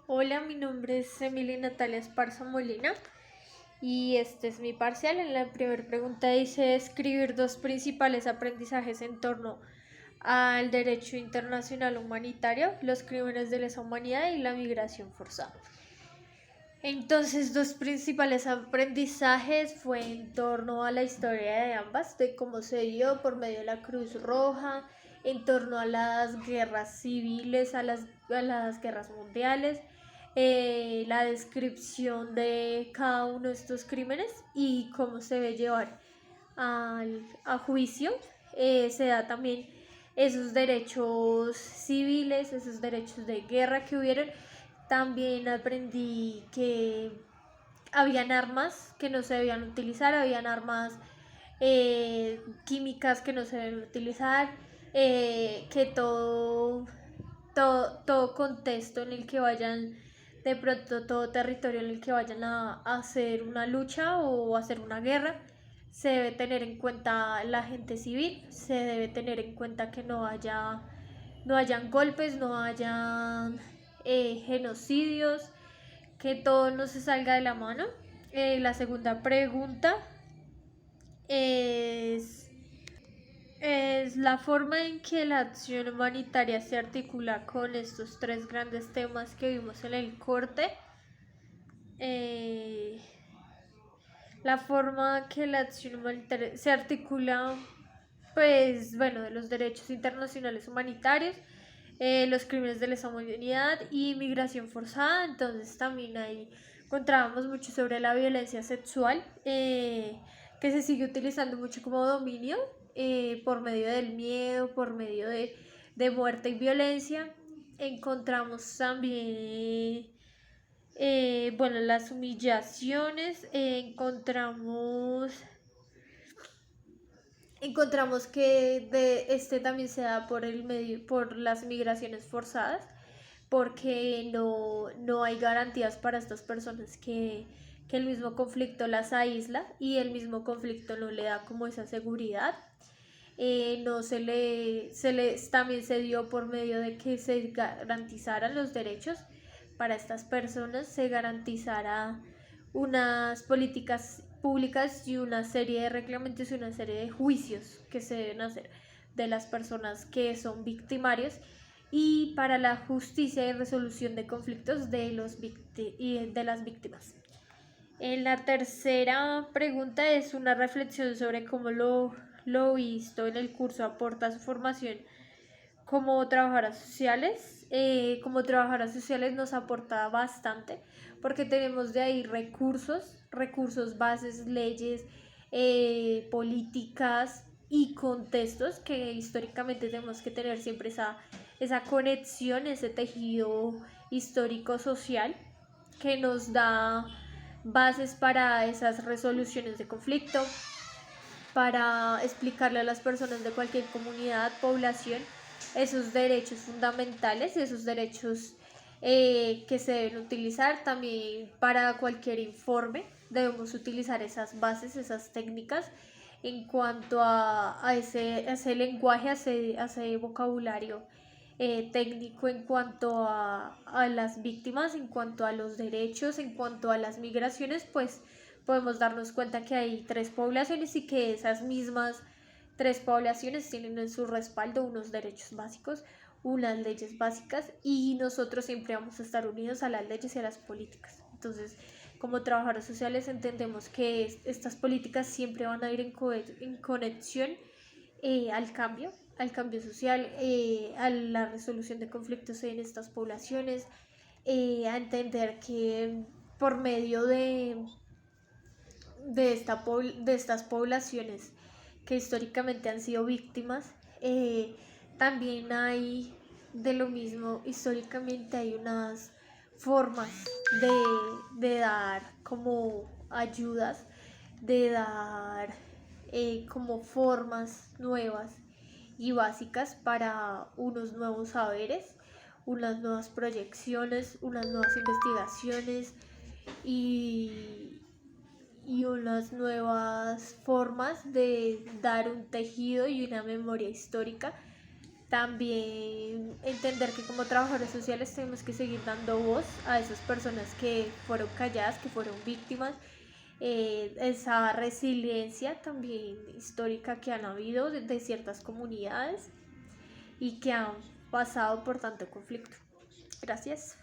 Hola, mi nombre es Emily Natalia Esparza Molina y este es mi parcial. En la primera pregunta dice escribir dos principales aprendizajes en torno al derecho internacional humanitario, los crímenes de lesa humanidad y la migración forzada. Entonces, dos principales aprendizajes fue en torno a la historia de ambas, de cómo se dio por medio de la Cruz Roja, en torno a las guerras civiles, a las guerras mundiales, la descripción de cada uno de estos crímenes y cómo se debe llevar a juicio. Se da también esos derechos civiles, esos derechos de guerra que hubieron. También aprendí que habían armas que no se debían utilizar, habían armas químicas que no se deben utilizar, que todo contexto en el que vayan, de pronto todo territorio en el que vayan a hacer una lucha o hacer una guerra, se debe tener en cuenta la gente civil, se debe tener en cuenta que no hayan golpes, no hayan genocidios, que todo no se salga de la mano. La segunda pregunta es, es la forma en que la acción humanitaria se articula con estos tres grandes temas que vimos en el corte. Eh, la forma que la acción humanitaria se articula, pues bueno, de los derechos internacionales humanitarios, los crímenes de lesa humanidad y migración forzada. Entonces también ahí encontrábamos mucho sobre la violencia sexual, que se sigue utilizando mucho como dominio, por medio del miedo, por medio de muerte y violencia. Encontramos también bueno, las humillaciones, encontramos que de este también se da por el medio, por las migraciones forzadas, porque no hay garantías para estas personas que el mismo conflicto las aísla y el mismo conflicto no le da como esa seguridad. No también se dio por medio de que se garantizaran los derechos para estas personas, se garantizara unas políticas públicas y una serie de reglamentos y una serie de juicios que se deben hacer de las personas que son victimarios y para la justicia y resolución de conflictos de las víctimas. En la tercera pregunta es una reflexión sobre cómo lo visto en el curso aporta a su formación como trabajadoras sociales. Como trabajadoras sociales nos aporta bastante porque tenemos de ahí recursos, bases, leyes, políticas y contextos que históricamente tenemos que tener siempre esa conexión, ese tejido histórico social que nos da bases para esas resoluciones de conflicto, para explicarle a las personas de cualquier comunidad, población, esos derechos fundamentales, esos derechos que se deben utilizar. También para cualquier informe debemos utilizar esas bases, esas técnicas en cuanto a ese lenguaje, a ese vocabulario técnico en cuanto a las víctimas, en cuanto a los derechos, en cuanto a las migraciones. Pues podemos darnos cuenta que hay tres poblaciones y que esas mismas tres poblaciones tienen en su respaldo unos derechos básicos, unas leyes básicas, y nosotros siempre vamos a estar unidos a las leyes y a las políticas. Entonces, como trabajadores sociales entendemos que estas políticas siempre van a ir en conexión al cambio social, a la resolución de conflictos en estas poblaciones, a entender que por medio de estas poblaciones que históricamente han sido víctimas, también hay de lo mismo, históricamente hay unas formas de dar como ayudas, de dar como formas nuevas y básicas para unos nuevos saberes, unas nuevas proyecciones, unas nuevas investigaciones y unas nuevas formas de dar un tejido y una memoria histórica También entender que como trabajadores sociales tenemos que seguir dando voz a esas personas que fueron calladas, que fueron víctimas, esa resiliencia también histórica que han habido de ciertas comunidades y que han pasado por tanto conflicto. Gracias.